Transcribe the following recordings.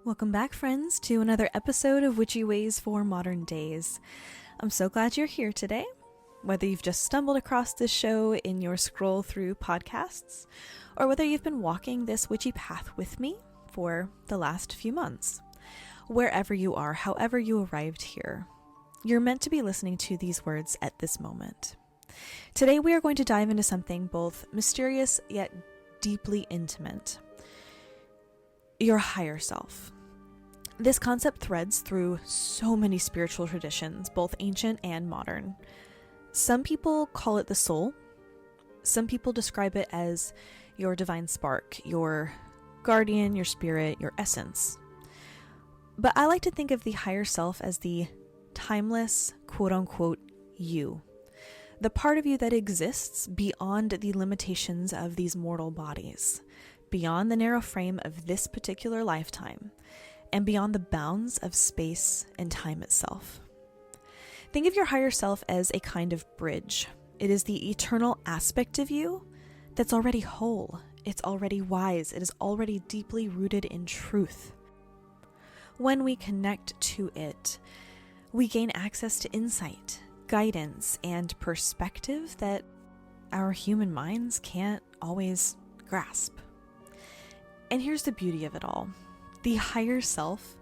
Welcome back, friends, to another episode of Witchy Ways for Modern Days. I'm so glad you're here today. Whether you've just stumbled across this show in your scroll through podcasts, or whether you've been walking this witchy path with me for the last few months. Wherever you are, however you arrived here, you're meant to be listening to these words at this moment. Today we are going to dive into something both mysterious yet deeply intimate. Your higher self. This concept threads through so many spiritual traditions, both ancient and modern. Some people call it the soul. Some people describe it as your divine spark, your guardian, your spirit, your essence. But I like to think of the higher self as the timeless, quote-unquote, you. The part of you that exists beyond the limitations of these mortal bodies, beyond the narrow frame of this particular lifetime, and beyond the bounds of space and time itself. Think of your higher self as a kind of bridge. It is the eternal aspect of you that's already whole. It's already wise. It is already deeply rooted in truth. When we connect to it, we gain access to insight, guidance, and perspective that our human minds can't always grasp. And here's the beauty of it all. The higher self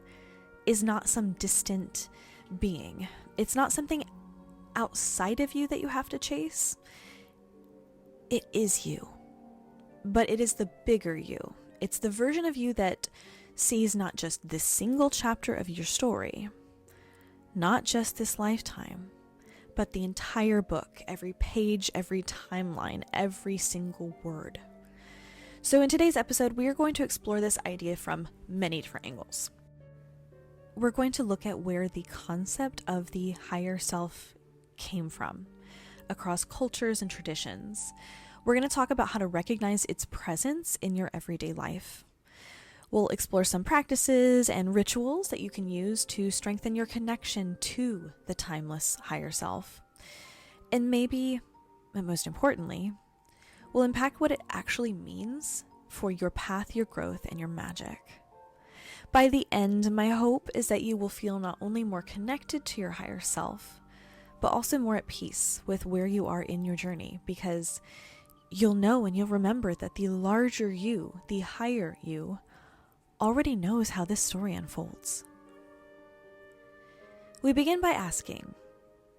is not some distant being. It's not something outside of you that you have to chase. It is you. But it is the bigger you. It's the version of you that sees not just this single chapter of your story, not just this lifetime, but the entire book, every page, every timeline, every single word. So in today's episode, we are going to explore this idea from many different angles. We're going to look at where the concept of the higher self came from across cultures and traditions. We're going to talk about how to recognize its presence in your everyday life. We'll explore some practices and rituals that you can use to strengthen your connection to the timeless higher self. And maybe, and most importantly, will impact what it actually means for your path, your growth, and your magic. By the end, my hope is that you will feel not only more connected to your higher self, but also more at peace with where you are in your journey, because you'll know and you'll remember that the larger you, the higher you, already knows how this story unfolds. We begin by asking,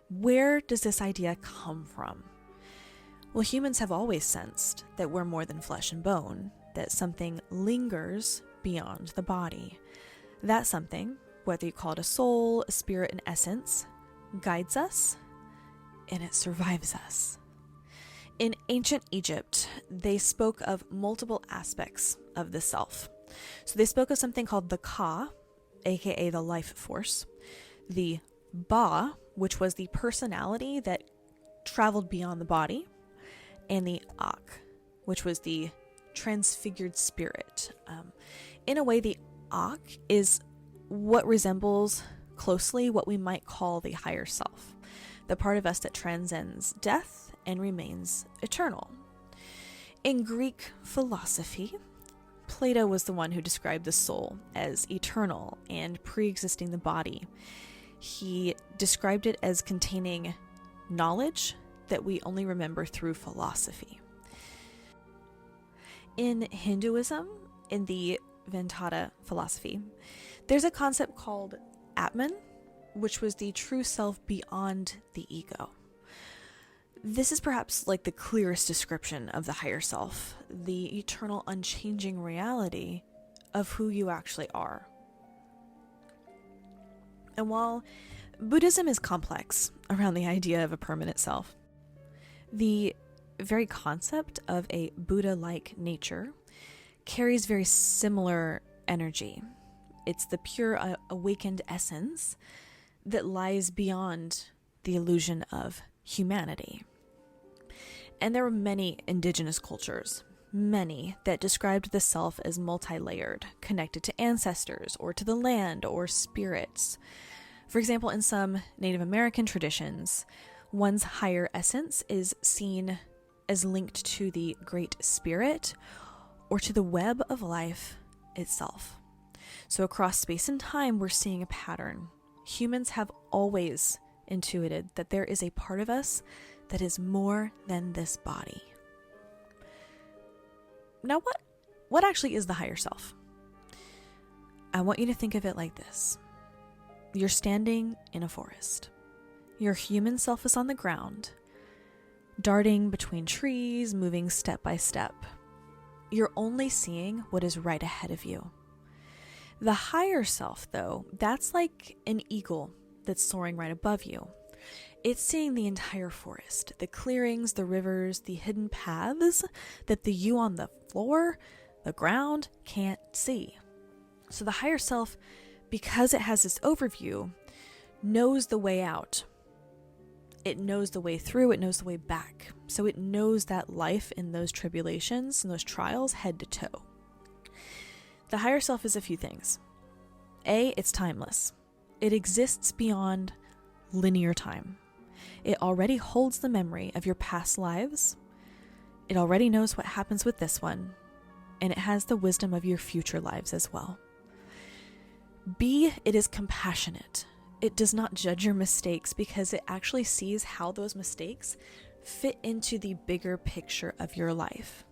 where does this idea come from? Well, humans have always sensed that we're more than flesh and bone, that something lingers beyond the body. That something, whether you call it a soul, a spirit, an essence, guides us, and it survives us. In ancient Egypt, they spoke of multiple aspects of the self. So they spoke of something called the Ka, aka the life force, the Ba, which was the personality that traveled beyond the body, and the Ak, which was the transfigured spirit. In a way, the Ak is what resembles closely what we might call the higher self, the part of us that transcends death and remains eternal. In Greek philosophy, Plato was the one who described the soul as eternal and pre-existing the body. He described it as containing knowledge that we only remember through philosophy. In Hinduism, in the Vedanta philosophy, there's a concept called Atman, which was the true self beyond the ego. This is perhaps like the clearest description of the higher self, the eternal, unchanging reality of who you actually are. And while Buddhism is complex around the idea of a permanent self, the very concept of a Buddha-like nature carries very similar energy. It's the pure awakened essence that lies beyond the illusion of humanity. And there were many indigenous cultures, many that described the self as multi-layered, connected to ancestors or to the land or spirits. For example, in some Native American traditions, one's higher essence is seen as linked to the Great Spirit or to the web of life itself. So across space and time, we're seeing a pattern. Humans have always intuited that there is a part of us that is more than this body. Now, what actually is the higher self? I want you to think of it like this. You're standing in a forest. Your human self is on the ground, darting between trees, moving step by step. You're only seeing what is right ahead of you. The higher self, though, that's like an eagle that's soaring right above you. It's seeing the entire forest, the clearings, the rivers, the hidden paths that the you on the floor, the ground, can't see. So the higher self, because it has this overview, knows the way out. It knows the way through, it knows the way back. So it knows that life in those tribulations and those trials head to toe. The higher self is a few things. A, it's timeless. It exists beyond linear time. It already holds the memory of your past lives. It already knows what happens with this one. And it has the wisdom of your future lives as well. B, it is compassionate. It does not judge your mistakes because it actually sees how those mistakes fit into the bigger picture of your life.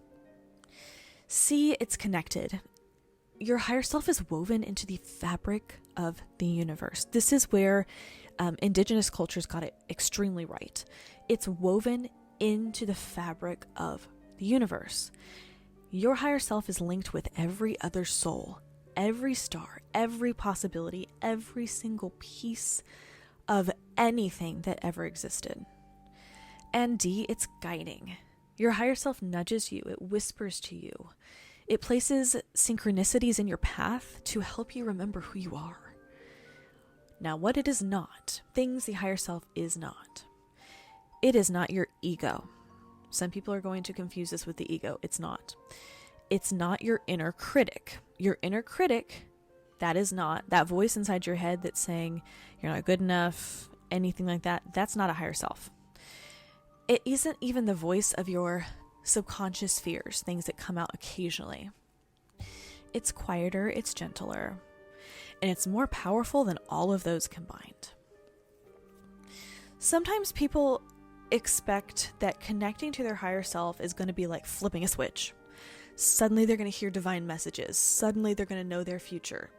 C, it's connected. Your higher self is woven into the fabric of the universe. This is where indigenous cultures got it extremely right. It's woven into the fabric of the universe. Your higher self is linked with every other soul, every star, every possibility, every single piece of anything that ever existed. And D, it's guiding. Your higher self nudges you, it whispers to you. It places synchronicities in your path to help you remember who you are. Now, what it is not, things the higher self is not. It is not your ego. Some people are going to confuse this with the ego. It's not. It's not your inner critic. Your inner critic, that is not, that voice inside your head that's saying you're not good enough, anything like that, that's not a higher self. It isn't even the voice of your subconscious fears, things that come out occasionally. It's quieter, it's gentler, and it's more powerful than all of those combined. Sometimes people expect that connecting to their higher self is going to be like flipping a switch. Suddenly they're going to hear divine messages. Suddenly they're going to know their future.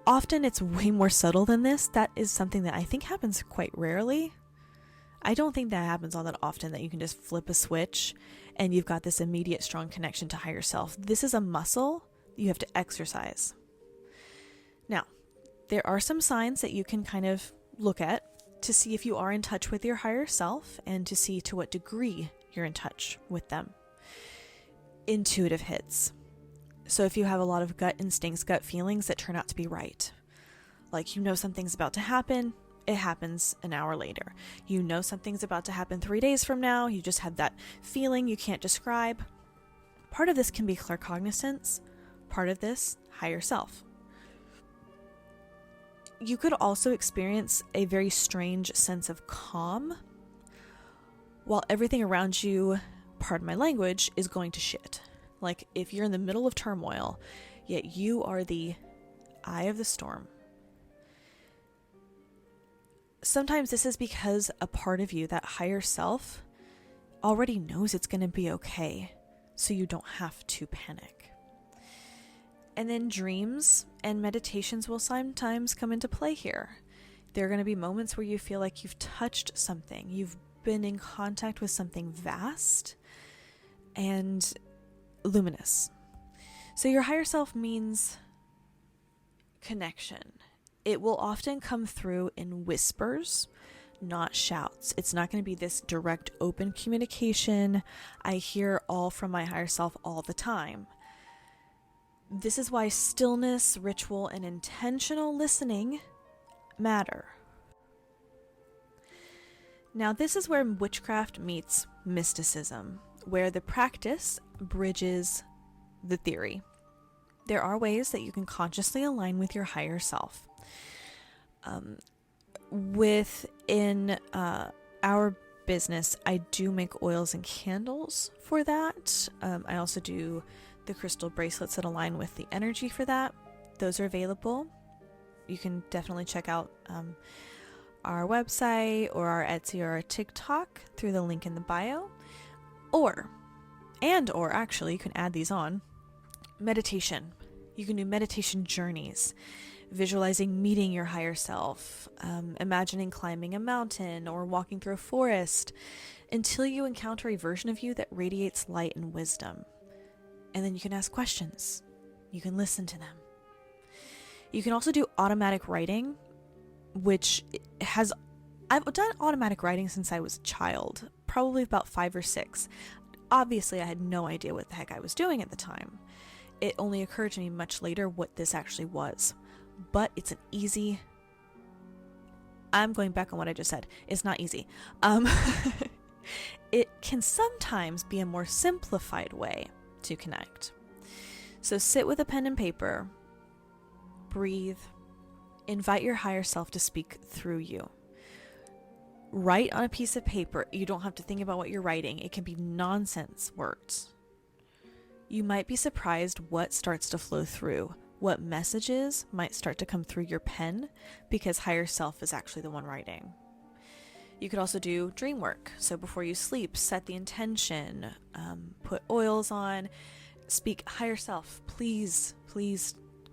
Often it's way more subtle than this. That is something that I think happens quite rarely. I don't think that happens all that often, that you can just flip a switch and you've got this immediate strong connection to higher self. This is a muscle you have to exercise. Now, there are some signs that you can kind of look at to see if you are in touch with your higher self and to see to what degree you're in touch with them. Intuitive hits. So if you have a lot of gut instincts, gut feelings that turn out to be right, like you know something's about to happen, it happens an hour later. You know something's about to happen 3 days from now, you just have that feeling you can't describe. Part of this can be claircognizance, part of this, higher self. You could also experience a very strange sense of calm while everything around you, pardon my language, is going to shit. Like if you're in the middle of turmoil, yet you are the eye of the storm. Sometimes this is because a part of you, that higher self, already knows it's going to be okay, so you don't have to panic. And then dreams and meditations will sometimes come into play here. There are going to be moments where you feel like you've touched something, you've been in contact with something vast and luminous. So your higher self means connection. It will often come through in whispers, not shouts. It's not going to be this direct, open communication. I hear all from my higher self all the time. This is why stillness, ritual, and intentional listening matter. Now, this is where witchcraft meets mysticism, where the practice bridges the theory. There are ways that you can consciously align with your higher self. Within our business, I do make oils and candles for that. I also do the crystal bracelets that align with the energy for that. Those are available. You can definitely check out our website or our Etsy or our TikTok through the link in the bio. Or actually, you can add these on. Meditation. You can do meditation journeys, visualizing meeting your higher self, imagining climbing a mountain or walking through a forest until you encounter a version of you that radiates light and wisdom. And then you can ask questions. You can listen to them. You can also do automatic writing, which I've done automatic writing since I was a child, probably about 5 or 6. Obviously, I had no idea what the heck I was doing at the time. It only occurred to me much later what this actually was. But it's an easy... I'm going back on what I just said. It's not easy. It can sometimes be a more simplified way to connect. So sit with a pen and paper, breathe, invite your higher self to speak through you. Write on a piece of paper. You don't have to think about what you're writing. It can be nonsense words. You might be surprised what starts to flow through, what messages might start to come through your pen, because higher self is actually the one writing. You could also do dream work. So before you sleep, set the intention, put oils on, speak, higher self, please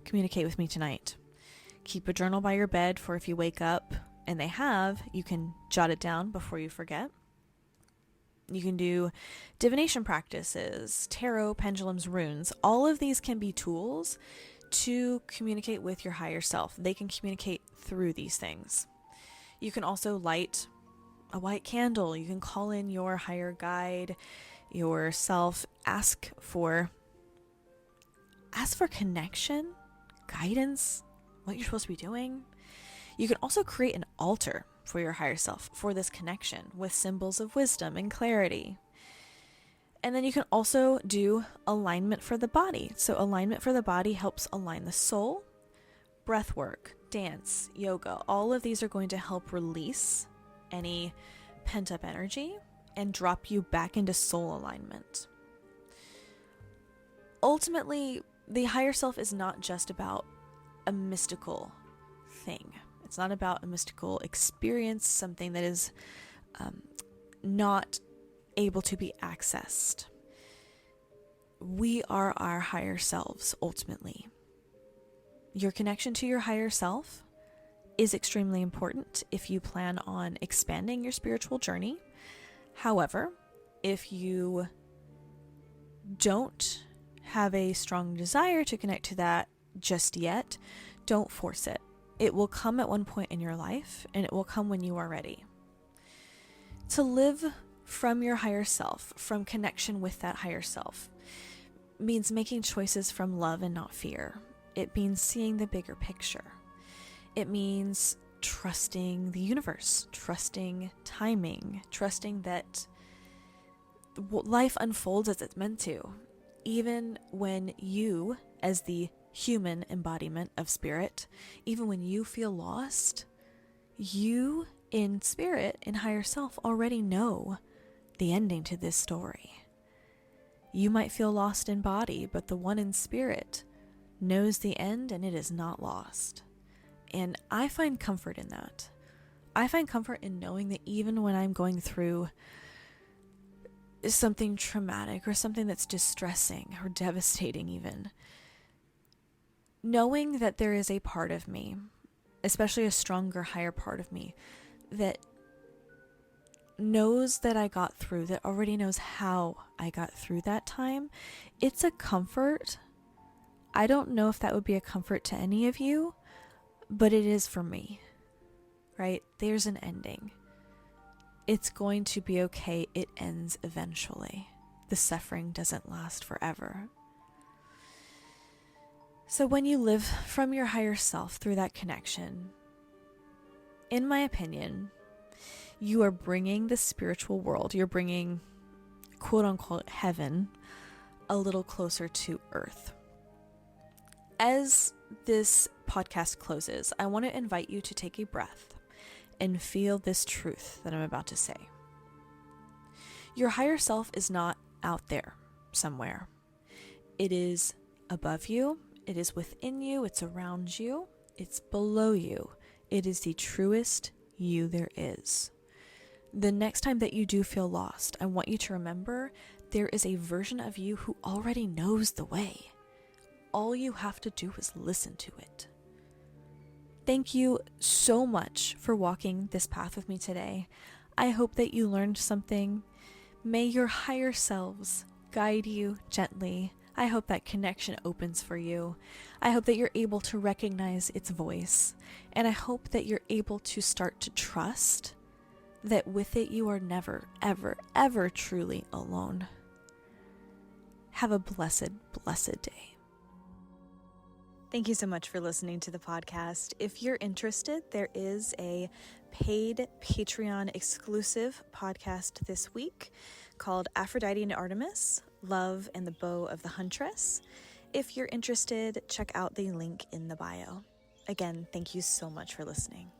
communicate with me tonight. Keep a journal by your bed for if you wake up and you can jot it down before you forget. You can do divination practices, tarot, pendulums, runes. All of these can be tools to communicate with your higher self. They can communicate through these things. You can also light a white candle. You can call in your higher guide, yourself, ask for connection, guidance, what you're supposed to be doing. You can also create an altar for your higher self for this connection with symbols of wisdom and clarity. And then you can also do alignment for the body. So alignment for the body helps align the soul, breath work, dance, yoga. All of these are going to help release any pent-up energy and drop you back into soul alignment. Ultimately, the higher self is not just about a mystical thing. It's not about a mystical experience, something that is not able to be accessed. We are our higher selves, ultimately. Your connection to your higher self is extremely important if you plan on expanding your spiritual journey. However, if you don't have a strong desire to connect to that just yet, don't force it. It will come at one point in your life, and it will come when you are ready. To live from your higher self, from connection with that higher self, means making choices from love and not fear. It means seeing the bigger picture. It means trusting the universe, trusting timing, trusting that life unfolds as it's meant to. Even when you, as the human embodiment of spirit, even when you feel lost, you in spirit, in higher self, already know the ending to this story. You might feel lost in body, but the one in spirit knows the end, and it is not lost. And I find comfort in that. I find comfort in knowing that even when I'm going through something traumatic or something that's distressing or devastating even, knowing that there is a part of me, especially a stronger, higher part of me, that knows that I got through, that already knows how I got through that time, it's a comfort. I don't know if that would be a comfort to any of you, but it is for me, right? There's an ending. It's going to be okay. It ends eventually. The suffering doesn't last forever. So when you live from your higher self through that connection, in my opinion, you are bringing the spiritual world, you're bringing quote unquote heaven a little closer to earth. As this podcast closes, I want to invite you to take a breath and feel this truth that I'm about to say. Your higher self is not out there somewhere. It is above you, it is within you, it's around you, it's below you. It is the truest you there is. The next time that you do feel lost, I want you to remember there is a version of you who already knows the way. All you have to do is listen to it. Thank you so much for walking this path with me today. I hope that you learned something. May your higher selves guide you gently. I hope that connection opens for you. I hope that you're able to recognize its voice. And I hope that you're able to start to trust that with it you are never, ever, ever truly alone. Have a blessed, blessed day. Thank you so much for listening to the podcast. If you're interested, there is a paid Patreon exclusive podcast this week called Aphrodite and Artemis, Love and the Bow of the Huntress. If you're interested, check out the link in the bio. Again, thank you so much for listening.